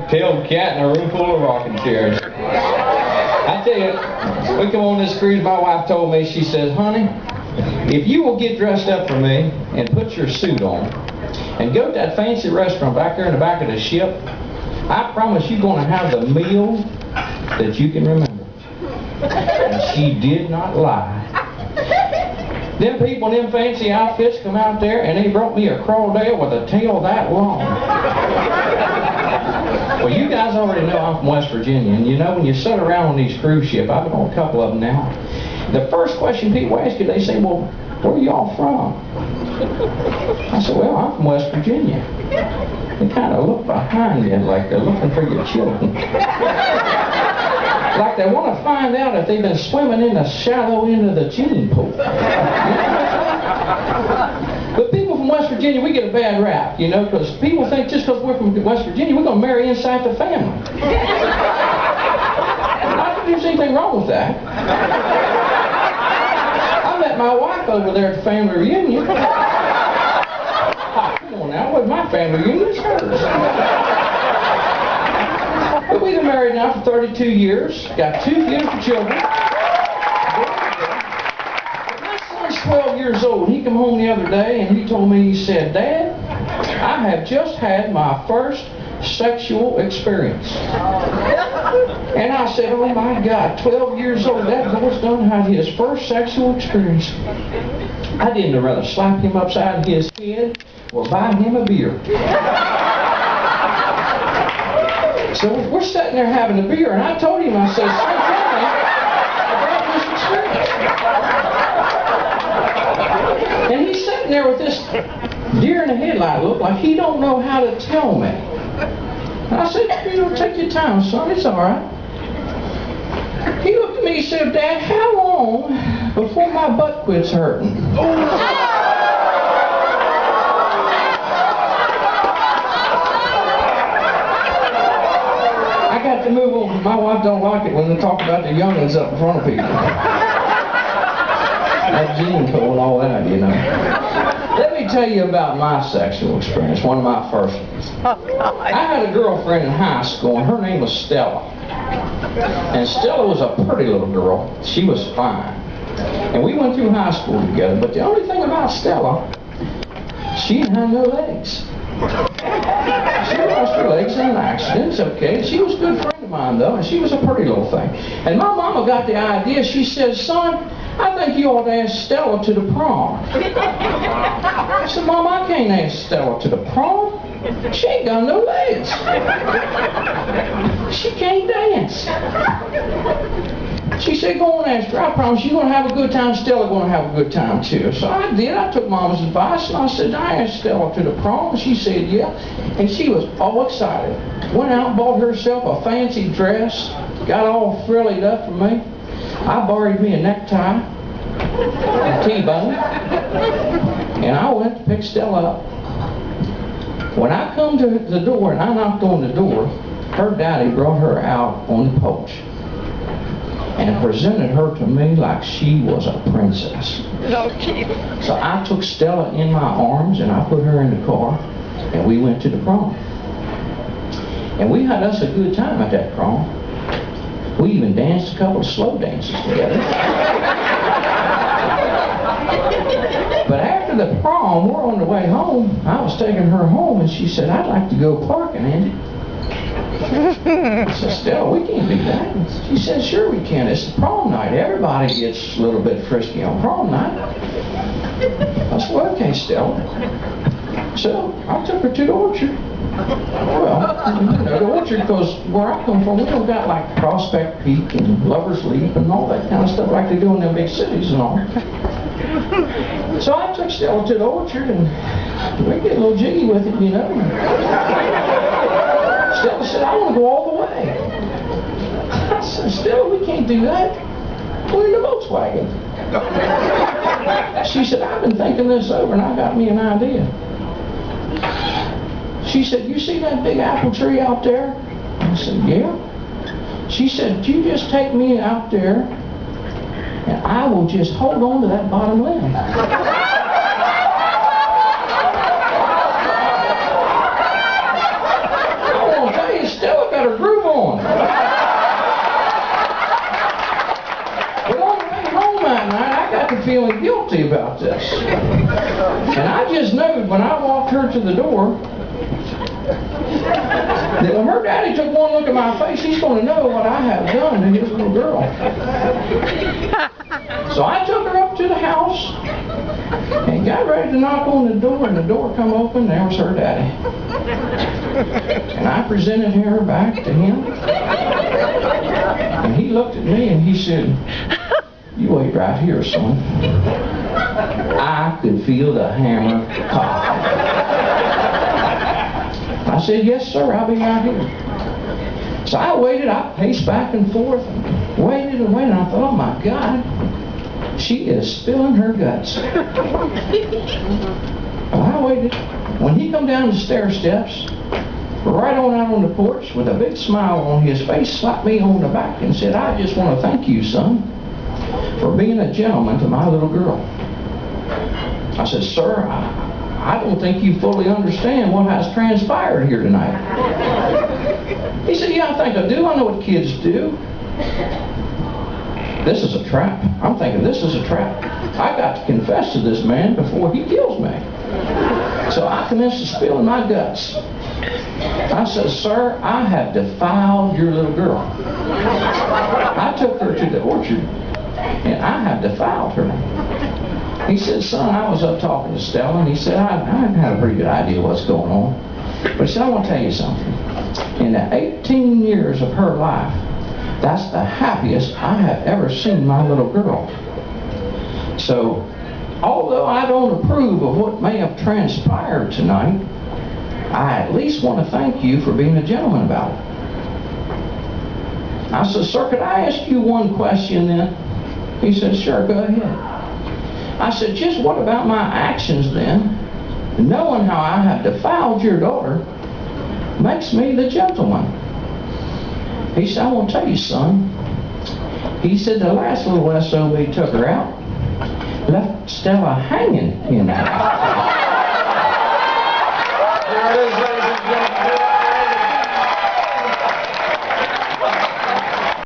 tailed cat in a room full of rocking chairs. I tell you, we come on this cruise, my wife told me, she says, honey, if you will get dressed up for me and put your suit on and go to that fancy restaurant back there in the back of the ship, I promise you're going to have the meal that you can remember. And she did not lie. Them people in them fancy outfits come out there and they brought me a crawdadle with a tail that long. Well, you guys already know I'm from West Virginia, and you know when you sit around on these cruise ships, I've been on a couple of them now, the first question people ask you, they say, well, where are y'all from? I said, well, I'm from West Virginia. They kind of look behind you like they're looking for your children. Like they want to find out if they've been swimming in the shallow end of the gene pool. But people from West Virginia, we get a bad rap, you know, because people think just because we're from West Virginia, we're going to marry inside the family. I don't think there's anything wrong with that. I met my wife over there at the family reunion. Oh, come on now, with my family reunion, it's hers. But we've been married now for 32 years, got 2 beautiful children. My son's 12 years old. He came home the other day and he told me, he said, Dad, I have just had my first sexual experience. And I said, oh my God, 12 years old, that boy's done had his first sexual experience. I didn't rather slap him upside his head or buy him a beer. So we're sitting there having a beer, and I told him, I said, son, tell me about this experience. And he's sitting there with this deer in the headlight look like he don't know how to tell me. And I said, you know, take your time, son, it's all right. He looked at me and said, Dad, how long before my butt quits hurting? I got to move on. My wife don't like it when they talk about the youngins up in front of people. That gene pool and all that, you know. Let me tell you about my sexual experience, one of my first ones. I had a girlfriend in high school, and her name was Stella. And Stella was a pretty little girl. She was fine. And we went through high school together, but the only thing about Stella, she didn't have no legs. She lost her legs in an accident, it's okay. She was a good friend of mine though, and she was a pretty little thing. And my mama got the idea, she said, son, I think you ought to ask Stella to the prom. I said, Mom, I can't ask Stella to the prom. She ain't got no legs. She can't dance. She said, go and ask her. I promise you're going to have a good time. Stella's going to have a good time too. So I did. I took Mama's advice and I said, I asked Stella to the prom. She said, yeah. And she was all excited. Went out and bought herself a fancy dress. Got all frillied up for me. I borrowed me a necktie, a T-bone, and I went to pick Stella up. When I come to the door and I knocked on the door, her daddy brought her out on the porch and presented her to me like she was a princess. So I took Stella in my arms and I put her in the car and we went to the prom. And we had us a good time at that prom. We even danced a couple of slow dances together. But after the prom, we're on the way home. I was taking her home and she said, I'd like to go parking, Andy. I said, Stella, we can't do that. She said, sure we can. It's the prom night. Everybody gets a little bit frisky on prom night. I said, well, okay, Stella. So I took her to the orchard. Well, you know, the orchard, because where I come from, we don't got like Prospect Peak and Lover's Leap and all that kind of stuff like they do in them big cities and all. So I took Stella to the orchard and we get a little jiggy with it, you know. Stella said, I want to go all the way. I said, Stella, we can't do that. We're in the Volkswagen. She said, I've been thinking this over and I got me an idea. She said, you see that big apple tree out there? I said, yeah. She said, you just take me out there and I will just hold on to that bottom limb. I want to tell you, Stella feeling guilty about this. And I just knew when I walked her to the door that when her daddy took one look at my face, he's going to know what I have done to his little girl. So I took her up to the house and got ready to knock on the door, and the door come open, there was her daddy. And I presented her back to him, and he looked at me and he said, "You wait right here, son." I could feel the hammer cock. I said, "Yes, sir, I'll be right here." So I waited, I paced back and forth, and waited and waited. I thought, oh my God, she is spilling her guts. Well, I waited. When he come down the stair steps, right on out on the porch with a big smile on his face, slapped me on the back and said, "I just want to thank you, son, for being a gentleman to my little girl." I said, "Sir, I don't think you fully understand what has transpired here tonight." He said, "Yeah, I think I do. I know what kids do. This is a trap." I'm thinking, this is a trap. I got to confess to this man before he kills me. So I commenced to spill my guts. I said, "Sir, I have defiled your little girl. I took her to the orchard, and I have defiled her." He said, "Son, I was up talking to Stella," and he said, I had a pretty good idea what's going on. But he said, "I want to tell you something. In the 18 years of her life, that's the happiest I have ever seen my little girl. So, although I don't approve of what may have transpired tonight, I at least want to thank you for being a gentleman about it." I said, "Sir, could I ask you one question then?" He said, "Sure, go ahead." I said, "Just what about my actions then, knowing how I have defiled your daughter, makes me the gentleman?" He said, "I want to tell you, son." He said, "The last little SOB took her out, left Stella hanging in that